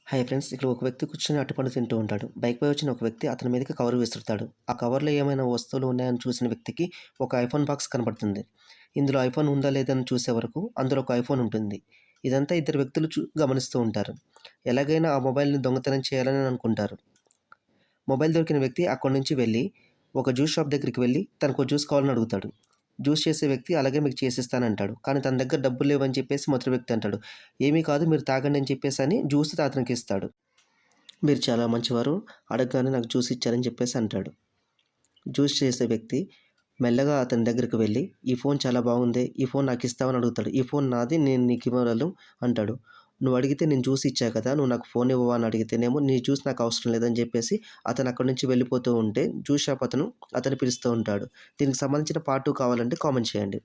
Hi friends! ఇక్కడ ఒక వ్యక్తి కూర్చొని అరటిపండు తింటూ ఉంటాడు. బైక్‌పై వచ్చిన ఒక వ్యక్తి అతని మీదకి కవర్ విసురుతాడు. ఆ కవర్‌లో ఏమైనా వస్తువులు ఉన్నాయని చూసిన వ్యక్తికి ఒక ఐఫోన్ బాక్స్ కనపడుతుంది. ఇందులో ఐఫోన్ ఉందా లేదా అని చూసే వరకు అందులో ఒక ఐఫోన్ ఉంటుంది. ఇదంతా ఇద్దరు వ్యక్తులు గమనిస్తూ ఉంటారు. ఎలాగైనా ఆ మొబైల్‌ని దొంగతనం చేయాలని అనుకుంటారు. మొబైల్ దొరికిన వ్యక్తి అక్కడి నుంచి వెళ్ళి ఒక జ్యూస్ షాప్ దగ్గరికి వెళ్ళి తనకో జ్యూస్ కావాలని అడుగుతాడు. జ్యూస్ చేసే వ్యక్తి అలాగే మీకు చేసిస్తానంటాడు. కానీ తన దగ్గర డబ్బులు లేవని చెప్పేసి మొదటి వ్యక్తి అంటాడు. ఏమీ కాదు మీరు తాగండి అని చెప్పేసని జ్యూస్ అతనికి ఇస్తాడు. మీరు చాలా మంచివారు. అడగగానే నాకు జ్యూస్ ఇచ్చారని చెప్పేసి అంటాడు. జ్యూస్ చేసే వ్యక్తి మెల్లగా అతని దగ్గరికి వెళ్ళి, "ఈ ఫోన్ చాలా బాగుందే. ఈ ఫోన్ నాకిస్తావా?" అని అడుగుతాడు. "ఈ ఫోన్ నాది. నేను నీకివ్వగలను" అంటాడు. "నువ్వు అడిగితే నేను జ్యూస్ ఇచ్చా కదా! నువ్వు నాకు ఫోన్ ఇవ్వవా?" అని అడిగితేనేమో, "నీ జ్యూస్ నాకు అవసరం లేదని" చెప్పేసి అతను అక్కడి నుంచి వెళ్ళిపోతూ ఉంటే, జ్యూస్ షాప్ అతను అతన్ని పిలుస్తూ ఉంటాడు. దీనికి సంబంధించిన పార్ట్ 2 కావాలంటే కామెంట్ చేయండి.